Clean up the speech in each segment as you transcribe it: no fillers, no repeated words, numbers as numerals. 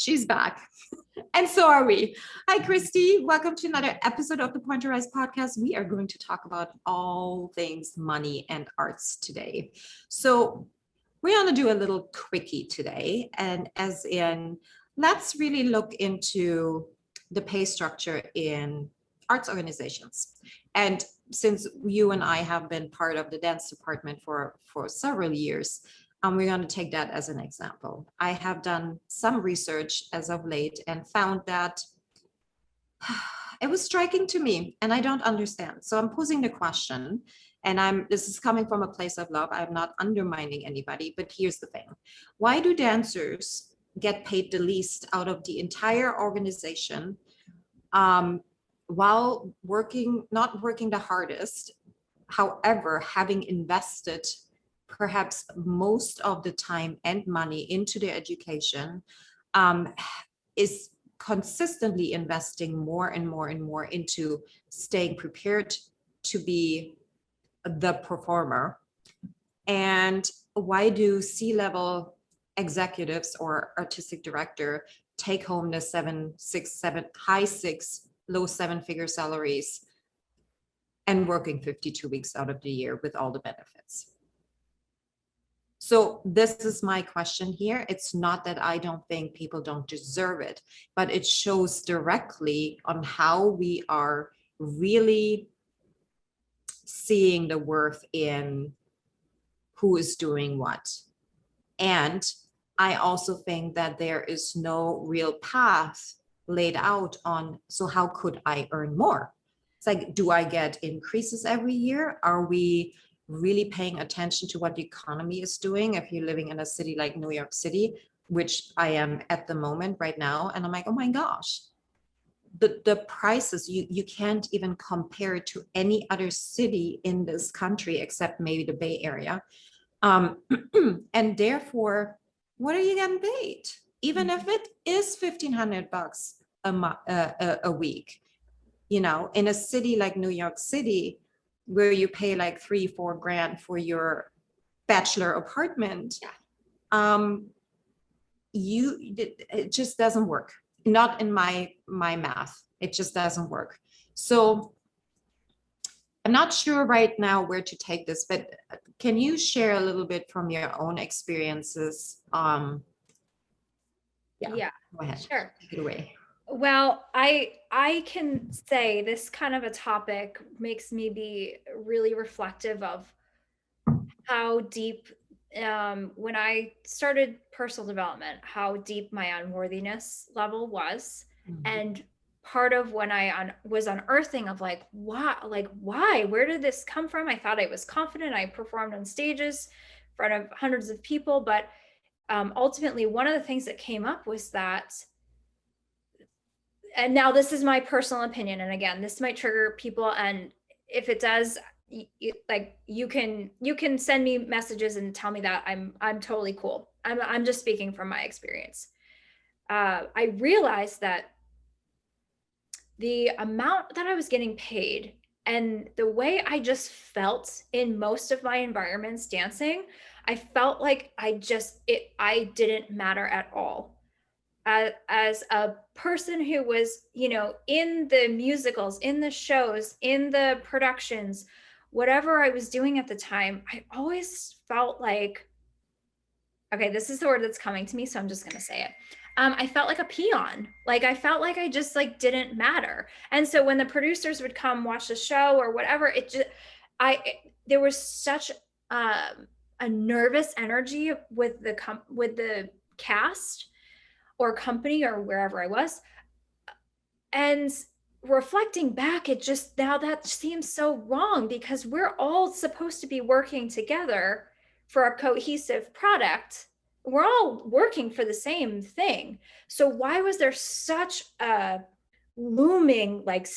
She's back. And so are we. Hi, Christy. Welcome to another episode of the Pointerized podcast. We are going to talk about all things money and arts today. So we're going to do a little quickie today. And as in, let's really look into the pay structure in arts organizations. And since you and I have been part of the dance department for several years, we're going to take that as an example. I have done some research as of late and found that it was striking to me, and I don't understand. So I'm posing the question, and this is coming from a place of love. I'm not undermining anybody, but here's the thing. Why do dancers get paid the least out of the entire organization, while not working the hardest, however, having invested perhaps most of the time and money into their education, is consistently investing more and more and more into staying prepared to be the performer? And why do C-level executives or artistic director take home the high six, low seven-figure salaries and working 52 weeks out of the year with all the benefits? So this is my question here. It's not that I don't think people don't deserve it, but it shows directly on how we are really seeing the worth in who is doing what. And I also think that there is no real path laid out on, so how could I earn more? It's like, do I get increases every year? Are we really paying attention to what the economy is doing? If you're living in a city like New York City, which I am at the moment right now, and I'm like, oh my gosh, the prices, you can't even compare it to any other city in this country except maybe the Bay Area. And therefore, what are you getting paid? Even if it is $1,500 a week, in a city like New York City, where you pay like $3-4 grand for your bachelor apartment, it just doesn't work. Not in my math. It just doesn't work. So I'm not sure right now where to take this, but can you share a little bit from your own experiences? Yeah, Go ahead. Sure. Take it away. Well, I can say this kind of a topic makes me be really reflective of how deep, when I started personal development, how deep my unworthiness level was. Mm-hmm. And part of when I was unearthing of why, where did this come from? I thought I was confident. I performed on stages in front of hundreds of people, but ultimately one of the things that came up was that, and now this is my personal opinion, and again, this might trigger people, and if it does, you can send me messages and tell me that I'm totally cool. I'm just speaking from my experience. I realized that the amount that I was getting paid and the way I just felt in most of my environments dancing, I felt like I didn't matter at all. As a person who was, in the musicals, in the shows, in the productions, whatever I was doing at the time, I always felt like, okay, this is the word that's coming to me, so I'm just going to say it. I felt like a peon. Like I felt like I just didn't matter. And so when the producers would come watch the show or whatever, there was such a nervous energy with the cast or company or wherever I was. And reflecting back, now that seems so wrong, because we're all supposed to be working together for a cohesive product. We're all working for the same thing. So why was there such a looming, like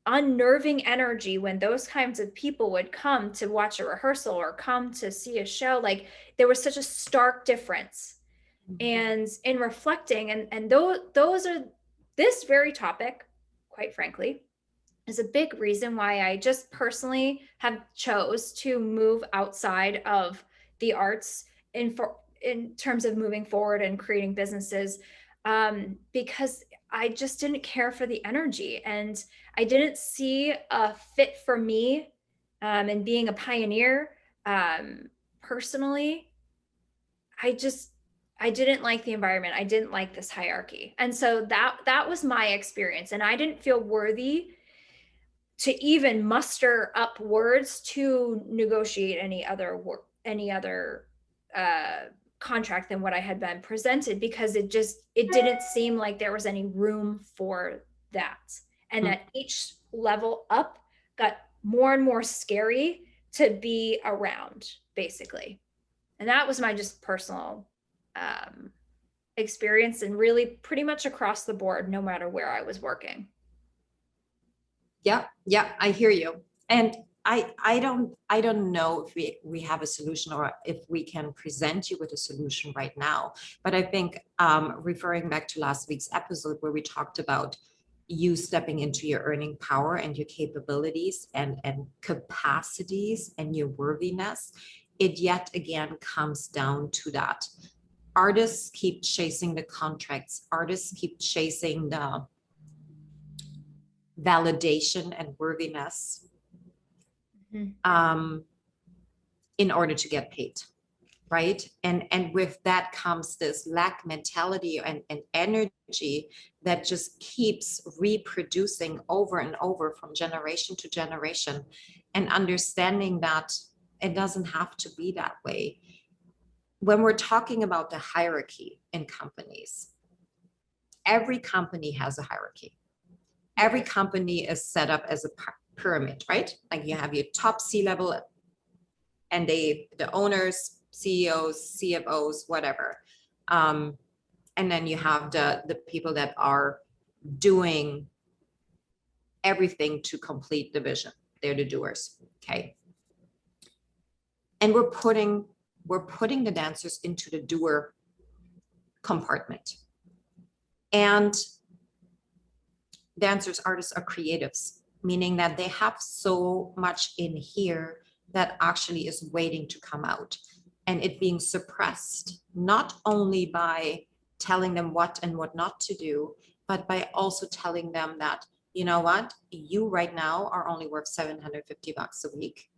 unnerving energy when those kinds of people would come to watch a rehearsal or come to see a show? Like there was such a stark difference. And in reflecting, and those are, this very topic, quite frankly, is a big reason why I just personally have chose to move outside of the arts in terms of moving forward and creating businesses, because I just didn't care for the energy, and I didn't see a fit for me, and being a pioneer. Personally, I didn't like the environment. I didn't like this hierarchy. And so that was my experience. And I didn't feel worthy to even muster up words to negotiate any other contract than what I had been presented, because it didn't seem like there was any room for that. And that each level up got more and more scary to be around, basically. And that was my just personal experience, and really pretty much across the board, no matter where I was working. Yeah, I hear you. And I don't know if we have a solution, or if we can present you with a solution right now. But I think referring back to last week's episode where we talked about you stepping into your earning power and your capabilities and capacities and your worthiness, it yet again comes down to that. Artists keep chasing the contracts. Artists keep chasing the validation and worthiness in order to get paid, right? And with that comes this lack mentality and energy that just keeps reproducing over and over from generation to generation, and understanding that it doesn't have to be that way. When we're talking about the hierarchy in companies, every company has a hierarchy. Every company is set up as a pyramid, right? Like you have your top C-level, and the owners, CEOs, CFOs, whatever. And then you have the people that are doing everything to complete the vision. They're the doers, okay? And we're putting the dancers into the doer compartment. And dancers, artists are creatives, meaning that they have so much in here that actually is waiting to come out, and it being suppressed, not only by telling them what and what not to do, but by also telling them that, you know what, you right now are only worth $750 a week.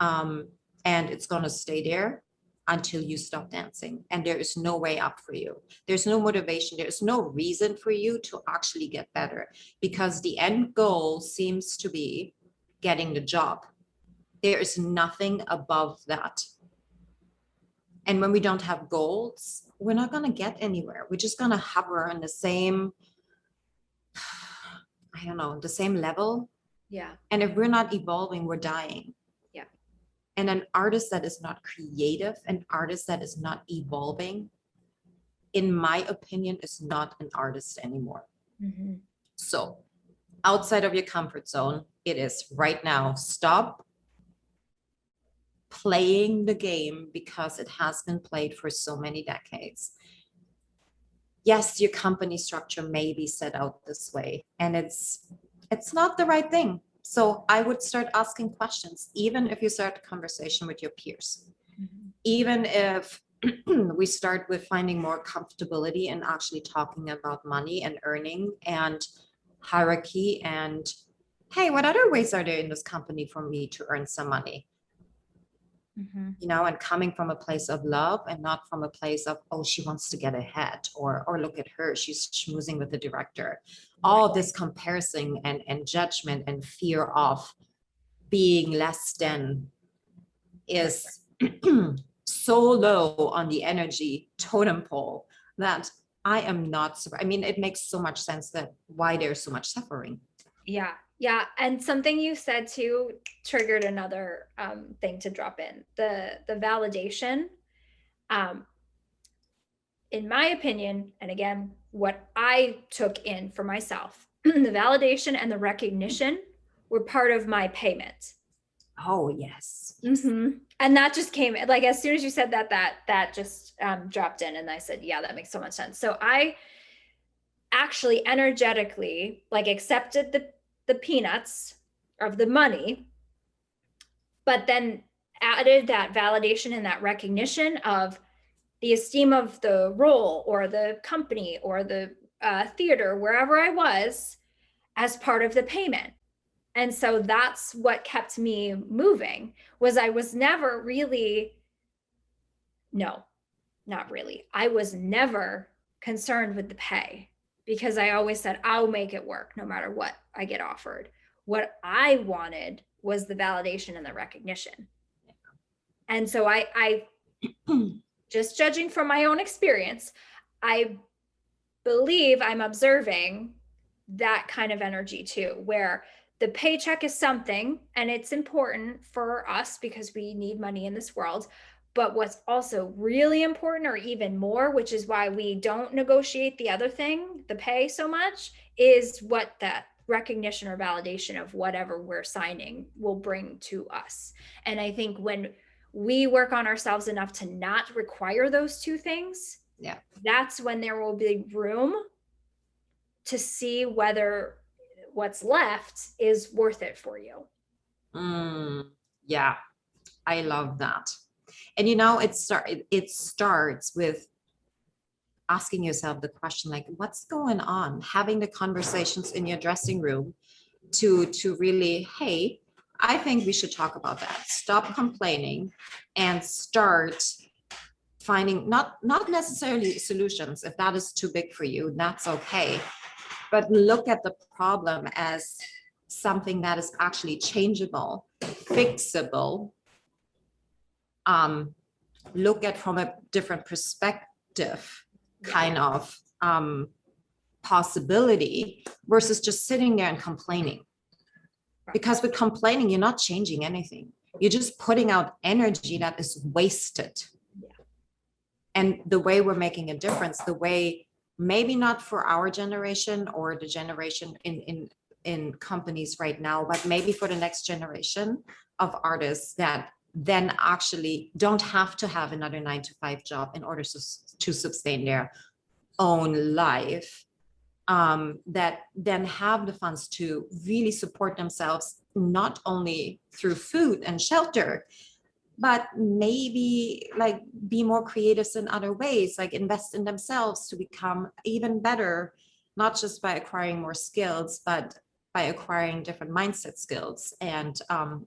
And it's going to stay there until you stop dancing. And there is no way up for you. There's no motivation. There's no reason for you to actually get better, because the end goal seems to be getting the job. There is nothing above that. And when we don't have goals, we're not going to get anywhere. We're just going to hover on the same, I don't know, the same level. Yeah. And if we're not evolving, we're dying. Yeah. And an artist that is not creative, an artist that is not evolving, in my opinion, is not an artist anymore. Mm-hmm. So outside of your comfort zone, it is right now, stop playing the game because it has been played for so many decades. Yes, your company structure may be set out this way, and it's not the right thing. So I would start asking questions, even if you start a conversation with your peers, even if we start with finding more comfortability and actually talking about money and earning and hierarchy and, hey, what other ways are there in this company for me to earn some money? Mm-hmm. You know, and coming from a place of love and not from a place of, oh, she wants to get ahead, or look at her, she's schmoozing with the director. All this comparison and judgment and fear of being less than is so low on the energy totem pole that I am not surprised. I mean, it makes so much sense that why there's so much suffering. Yeah. Yeah. And something you said too triggered another thing to drop in. The validation. In my opinion, and again, what I took in for myself, the validation and the recognition were part of my payment. Oh, yes. Mm-hmm. And that just came, like, as soon as you said that just dropped in, and I said, yeah, that makes so much sense. So I actually energetically like accepted the peanuts of the money, but then added that validation and that recognition of, the esteem of the role or the company or the theater, wherever I was, as part of the payment. And so that's what kept me moving, was I was never really, no, not really. I was never concerned with the pay, because I always said, I'll make it work no matter what I get offered. What I wanted was the validation and the recognition. And so I just judging from my own experience, I believe I'm observing that kind of energy too, where the paycheck is something and it's important for us because we need money in this world. But what's also really important, or even more, which is why we don't negotiate the other thing, the pay, so much, is what that recognition or validation of whatever we're signing will bring to us. And I think when we work on ourselves enough to not require those two things, Yeah. that's when there will be room to see whether what's left is worth it for you. Yeah, I love that. And you know, it starts with asking yourself the question, like, what's going on? Having the conversations in your dressing room to really, hey, I think we should talk about that. Stop complaining and start finding not necessarily solutions. If that is too big for you, that's okay. But look at the problem as something that is actually changeable, fixable. Look at from a different perspective, kind of possibility, versus just sitting there and complaining. Because with complaining, you're not changing anything. You're just putting out energy that is wasted. Yeah. And the way we're making a difference, the way, maybe not for our generation or the generation in companies right now, but maybe for the next generation of artists that then actually don't have to have another 9-to-5 job in order to sustain their own life, that then have the funds to really support themselves, not only through food and shelter, but maybe like be more creative in other ways, like invest in themselves to become even better, not just by acquiring more skills, but by acquiring different mindset skills and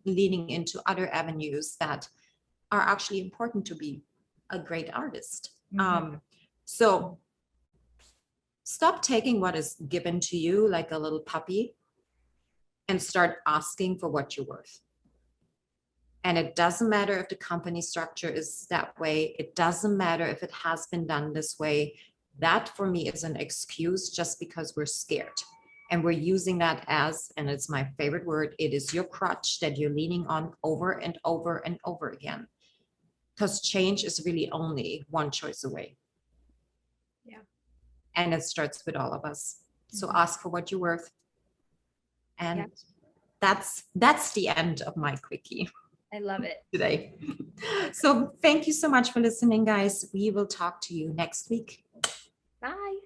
leaning into other avenues that are actually important to be a great artist. So stop taking what is given to you like a little puppy and start asking for what you're worth. And it doesn't matter if the company structure is that way. It doesn't matter if it has been done this way. That for me is an excuse just because we're scared. And we're using that as, and it's my favorite word, it is your crutch that you're leaning on over and over and over again. Because change is really only one choice away. Yeah. And it starts with all of us. So ask for what you're worth. And that's the end of my quickie. I love it Today. So thank you so much for listening, guys. We will talk to you next week. Bye.